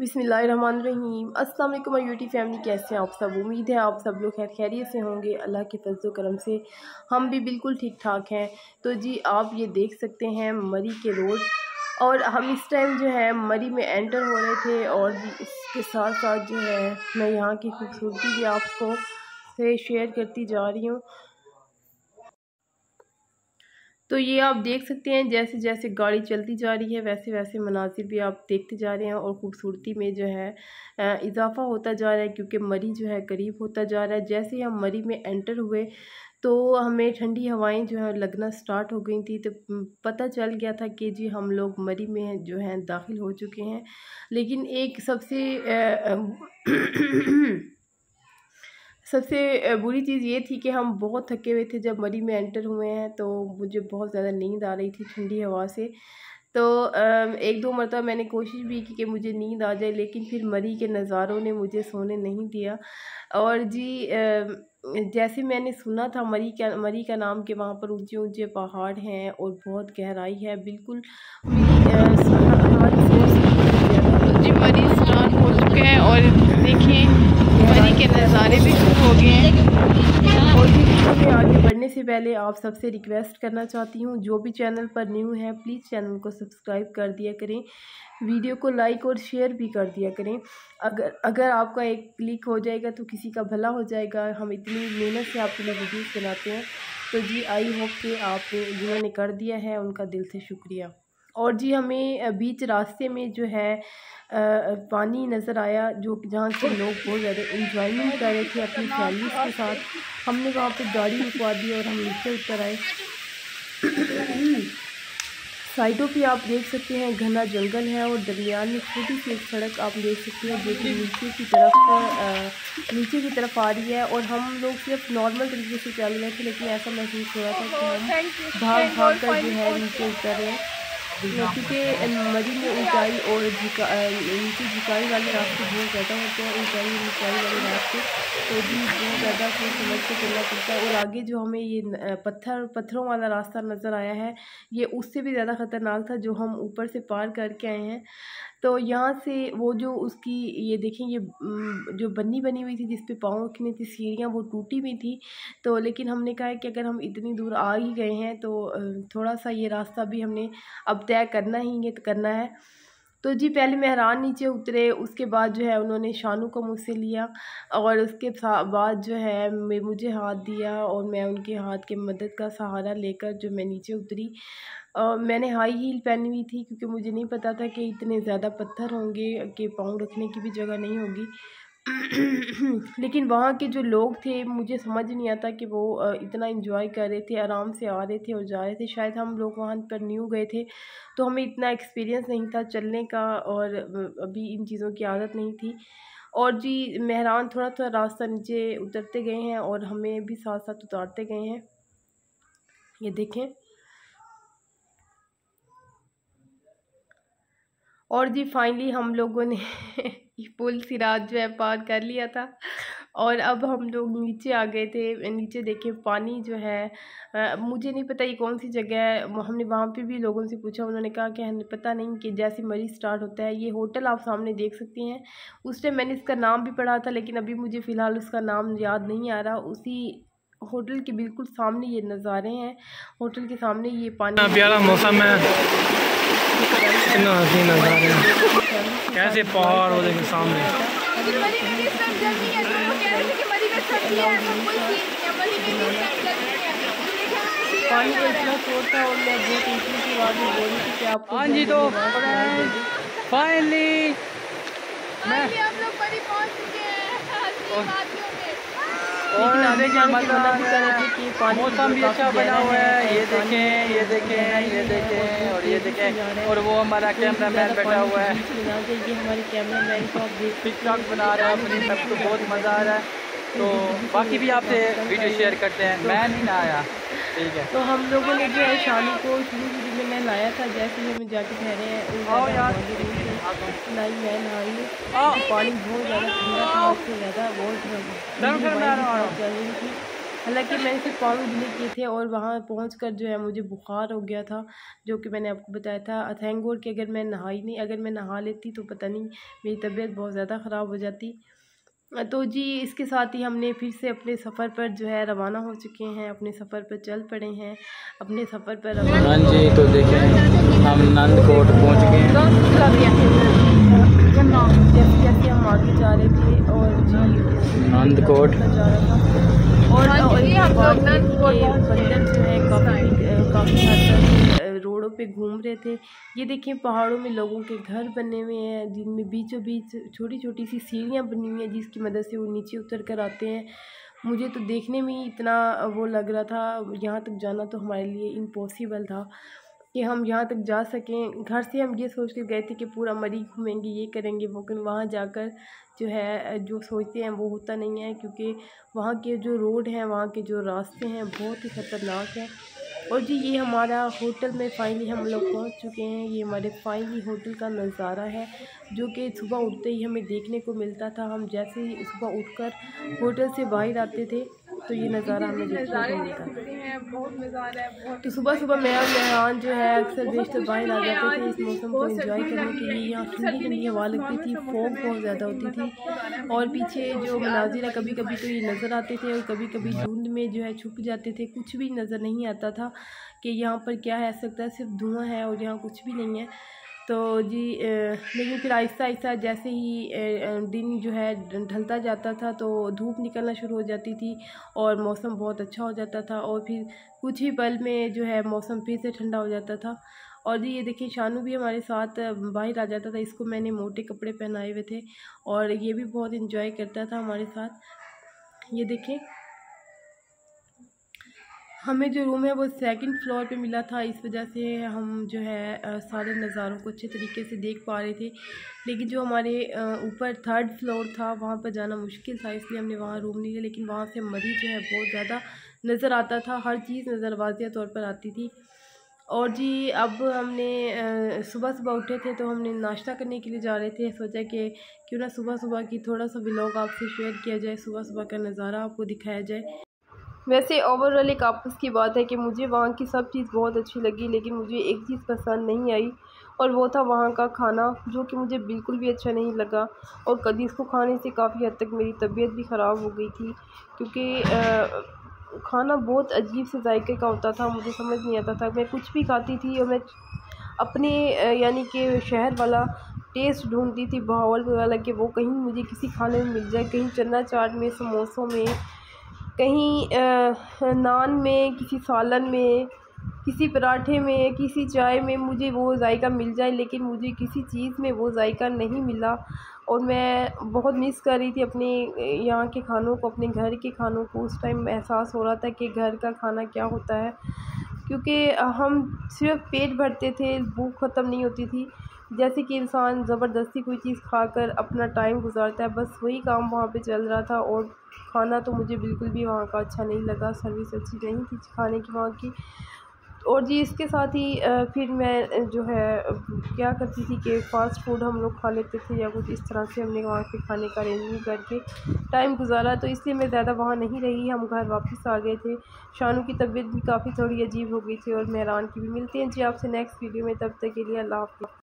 बिस्मिल्लाहिर्रहमानिर्रहीम। अस्सलाम वालेकुम माय यूट्यूब फैमिली, कैसे हैं आप सब। उम्मीद है आप सब लोग खैर खैरियत से होंगे। अल्लाह के फजल करम से हम भी बिल्कुल ठीक ठाक हैं। तो जी आप ये देख सकते हैं मरी के रोड, और हम इस टाइम जो है मरी में एंटर हो रहे थे, और जी इसके साथ साथ जो है मैं यहाँ की खूबसूरती भी आपको से शेयर करती जा रही हूँ। तो ये आप देख सकते हैं जैसे जैसे गाड़ी चलती जा रही है वैसे वैसे मनाजिर भी आप देखते जा रहे हैं, और ख़ूबसूरती में जो है इजाफ़ा होता जा रहा है, क्योंकि मरी जो है करीब होता जा रहा है। जैसे ही हम मरी में एंटर हुए तो हमें ठंडी हवाएं जो है लगना स्टार्ट हो गई थी, तो पता चल गया था कि जी हम लोग मरी में जो है दाखिल हो चुके हैं। लेकिन एक सबसे बुरी चीज़ ये थी कि हम बहुत थके हुए थे जब मरी में एंटर हुए हैं, तो मुझे बहुत ज़्यादा नींद आ रही थी ठंडी हवा से। तो एक दो मरतबा मैंने कोशिश भी की कि मुझे नींद आ जाए, लेकिन फिर मरी के नज़ारों ने मुझे सोने नहीं दिया। और जी जैसे मैंने सुना था मरी का नाम कि वहाँ पर ऊंचे ऊंचे पहाड़ हैं और बहुत गहराई है, बिल्कुल हमारी सोच। जी मरी स्टार्ट हो चुका है, और देखिए मरी के नज़ारे भी शुरू हो गए हैं। और वीडियो में आगे बढ़ने से पहले आप सबसे रिक्वेस्ट करना चाहती हूँ, जो भी चैनल पर न्यू है प्लीज़ चैनल को सब्सक्राइब कर दिया करें, वीडियो को लाइक और शेयर भी कर दिया करें। अगर आपका एक क्लिक हो जाएगा तो किसी का भला हो जाएगा। हम इतनी मेहनत से आपके लिए वीडियोस बनाते हैं, तो जी आई होप कि आपने जिन्होंने कर दिया है उनका दिल से शुक्रिया। और जी हमें बीच रास्ते में जो है पानी नज़र आया, जो जहाँ के लोग बहुत ज़्यादा इंजॉयमेंट कर रहे थे अपनी फैमिली के साथ। हमने वहाँ पे गाड़ी रुकवा दी और हम नीचे उतर आए। साइडों पे आप देख सकते हैं घना जंगल है, और दरमियान में छोटी सी एक सड़क आप देख सकते हैं जो कि नीचे की तरफ आ रही है। और हम लोग सिर्फ नॉर्मल तरीके से चल रहे थे, लेकिन ऐसा महसूस हो रहा था कि हम भाग कर जो है नीचे उतर रहे हैं, क्योंकि मरी में ऊंचाई और नीचे झुकाई वाले रास्ते बहुत ज़्यादा होते हैं, ऊंचाई वाले रास्ते। तो भी बहुत ज़्यादा सोच समझ के चलना पड़ता है। और आगे जो हमें ये पत्थरों वाला रास्ता नज़र आया है, ये उससे भी ज़्यादा ख़तरनाक था जो हम ऊपर से पार करके आए हैं। तो यहाँ से वो जो उसकी ये देखें, ये जो बनी हुई थी जिस पे पाँव रखनी थी सीढ़ियाँ, वो टूटी हुई थी। तो लेकिन हमने कहा कि अगर हम इतनी दूर आ ही गए हैं तो थोड़ा सा ये रास्ता भी हमने अब तय करना ही करना है। तो जी पहले मेहरान नीचे उतरे, उसके बाद जो है उन्होंने शानू को मुझसे लिया, और उसके बाद जो है मुझे हाथ दिया, और मैं उनके हाथ के मदद का सहारा लेकर जो मैं नीचे उतरी। मैंने हाई हील पहनी हुई थी, क्योंकि मुझे नहीं पता था कि इतने ज़्यादा पत्थर होंगे कि पाँव रखने की भी जगह नहीं होगी। लेकिन वहाँ के जो लोग थे मुझे समझ नहीं आता कि वो इतना एंजॉय कर रहे थे, आराम से आ रहे थे और जा रहे थे। शायद हम लोग वहाँ पर न्यू गए थे, तो हमें इतना एक्सपीरियंस नहीं था चलने का, और अभी इन चीज़ों की आदत नहीं थी। और जी मेहरान थोड़ा थोड़ा रास्ता नीचे उतरते गए हैं, और हमें भी साथ साथ उतारते गए हैं। ये देखें। और जी फाइनली हम लोगों ने पुल सिराज जो है पार कर लिया था, और अब हम लोग नीचे आ गए थे। नीचे देखें पानी जो है मुझे नहीं पता ये कौन सी जगह है। हमने वहाँ पे भी लोगों से पूछा, उन्होंने कहा कि हमें पता नहीं, कि जैसे मरी स्टार्ट होता है। ये होटल आप सामने देख सकते हैं, उस टाइम मैंने इसका नाम भी पढ़ा था, लेकिन अभी मुझे फ़िलहाल उसका नाम याद नहीं आ रहा। उसी होटल के बिल्कुल सामने ये नज़ारे हैं, होटल के सामने ये पानी, प्यारा मौसम है, कितना हसीन नज़ारे हैं, कैसे पहाड़ वो देखें सामने। पानी का इतना शोर था, और मैं बहुत ऊँची सी आवाज़ में बोल रही थी कि आपको। हाँ जी, तो फाइनली हम लोग मरी पहुँच चुके हैं। और मौसम भी अच्छा बना हुआ है। ये देखें, ये देखें, ये देखें, और ये देखें, और वो हमारा कैमरा मैन बैठा हुआ है। ये हमारे कैमरा मैन को आप टिकटॉक बना रहा है अपनी, सबको बहुत मज़ा आ रहा है। तो बाकी भी आपसे वीडियो शेयर करते हैं। मैं नहीं ना आया, ठीक है। तो हम लोगों ने जो है शानी को शुरू में मैं लाया था, जैसे ही हमें जाके ठहरे हैं लाई मैं नहाई, पानी बहुत ज़्यादा ठंडा था, उससे ज़्यादा बहुत चल रही थी। हालांकि मैंने सिर्फ पाँव गीले किए थे और वहाँ पहुंचकर जो है मुझे बुखार हो गया था, जो कि मैंने आपको बताया था। थैंक गॉड कि अगर मैं नहाई नहीं, अगर मैं नहा लेती तो पता नहीं मेरी तबीयत बहुत ज़्यादा ख़राब हो जाती। तो जी इसके साथ ही हमने फिर से अपने सफ़र पर जो है रवाना हो चुके हैं, अपने सफ़र पर चल पड़े हैं, अपने सफ़र पर रवाना। हाँ जी, तो देखें हम नंदकोट पहुंच गए हैं। जैसे जैसे हम आगे जा रहे थे और जी नंदकोट जा रहा था और बंदर जो है काफ़ी हद तक रोडों पे घूम रहे थे। ये देखिए पहाड़ों में लोगों के घर बने हुए हैं, जिनमें बीचों बीच छोटी छोटी सी सीढ़ियाँ बनी हुई हैं, जिसकी मदद से वो नीचे उतर कर आते हैं। मुझे तो देखने में ही इतना वो लग रहा था, यहाँ तक जाना तो हमारे लिए इम्पॉसिबल था कि हम यहाँ तक जा सकें। घर से हम ये सोच कर गए थे कि पूरा मरी घूमेंगे, ये करेंगे वो करेंगे। वहाँ जाकर जो है जो सोचते हैं वो होता नहीं है, क्योंकि वहाँ के जो रोड हैं, वहाँ के जो रास्ते हैं बहुत ही ख़तरनाक हैं। और जी ये हमारा होटल में फाइनली हम लोग पहुँच चुके हैं। ये हमारे फाइनली होटल का नज़ारा है, जो कि सुबह उठते ही हमें देखने को मिलता था। हम जैसे ही सुबह उठकर होटल से बाहर आते थे तो ये नज़ारा हमें देखने को मिलता है। तो सुबह सुबह मैं और मेहमान जो है अक्सर बेशतर बाहर आ जाते थे इस मौसम को एंजॉय करने के लिए। यहाँ ठंडी ठंडी हवा लगती थी, फॉग बहुत ज़्यादा होती थी और पीछे जो मनाजिर है कभी कभी तो ये नज़र आते थे और कभी कभी धुंध में जो है छुप जाते थे, कुछ भी नज़र नहीं आता था कि यहाँ पर क्या है। सकता है सिर्फ धुआं है और यहाँ कुछ भी नहीं है। तो जी लेकिन फिर आहिस्ता आहिस्ता जैसे ही दिन जो है ढलता जाता था तो धूप निकलना शुरू हो जाती थी और मौसम बहुत अच्छा हो जाता था और फिर कुछ ही पल में जो है मौसम फिर से ठंडा हो जाता था। और जी ये देखिए शानू भी हमारे साथ बाहर आ जाता था, इसको मैंने मोटे कपड़े पहनाए हुए थे और ये भी बहुत इंजॉय करता था हमारे साथ। ये देखें हमें जो रूम है वो सेकंड फ्लोर पे मिला था, इस वजह से हम जो है सारे नज़ारों को अच्छे तरीके से देख पा रहे थे। लेकिन जो हमारे ऊपर थर्ड फ्लोर था वहाँ पर जाना मुश्किल था, इसलिए हमने वहाँ रूम नहीं लिया। लेकिन वहाँ से मरी जो है बहुत ज़्यादा नज़र आता था, हर चीज़ नज़र वाज़िया तौर पर आती थी। और जी अब हमने सुबह सुबह उठे थे तो हमने नाश्ता करने के लिए जा रहे थे। सोचा कि क्यों ना सुबह सुबह की थोड़ा सा व्लॉग आपसे शेयर किया जाए, सुबह सुबह का नज़ारा आपको दिखाया जाए। वैसे ओवरऑल एक आपस की बात है कि मुझे वहाँ की सब चीज़ बहुत अच्छी लगी, लेकिन मुझे एक चीज़ पसंद नहीं आई और वो था वहाँ का खाना, जो कि मुझे बिल्कुल भी अच्छा नहीं लगा। और कभी इसको खाने से काफ़ी हद तक मेरी तबीयत भी ख़राब हो गई थी, क्योंकि खाना बहुत अजीब से जायके का होता था, मुझे समझ नहीं आता था। मैं कुछ भी खाती थी और मैं अपने यानी कि शहर वाला टेस्ट ढूंढती थी, भावल वाला, कि वो कहीं मुझे किसी खाने में मिल जाए, कहीं चना चाट में, समोसों में, कहीं नान में, किसी सालन में, किसी पराठे में, किसी चाय में मुझे वो जायका मिल जाए। लेकिन मुझे किसी चीज़ में वो जायका नहीं मिला और मैं बहुत मिस कर रही थी अपने यहाँ के खानों को, अपने घर के खानों को। उस टाइम एहसास हो रहा था कि घर का खाना क्या होता है, क्योंकि हम सिर्फ पेट भरते थे, भूख ख़त्म नहीं होती थी। जैसे कि इंसान ज़बरदस्ती कोई चीज़ खाकर अपना टाइम गुजारता है, बस वही काम वहाँ पे चल रहा था। और खाना तो मुझे बिल्कुल भी वहाँ का अच्छा नहीं लगा, सर्विस अच्छी नहीं थी खाने की वहाँ की। और जी इसके साथ ही फिर मैं जो है क्या करती थी कि फ़ास्ट फूड हम लोग खा लेते थे या कुछ इस तरह से हमने वहाँ के खाने का अरेंजमेंट करके टाइम गुजारा। तो इसलिए मैं ज़्यादा वहाँ नहीं रही, हम घर वापस आ गए थे। शानू की तबीयत भी काफ़ी थोड़ी अजीब हो गई थी और मेहरान की भी। मिलते हैं जी आपसे नेक्स्ट वीडियो में, तब तक के लिए अल्लाह हाफ़िज़।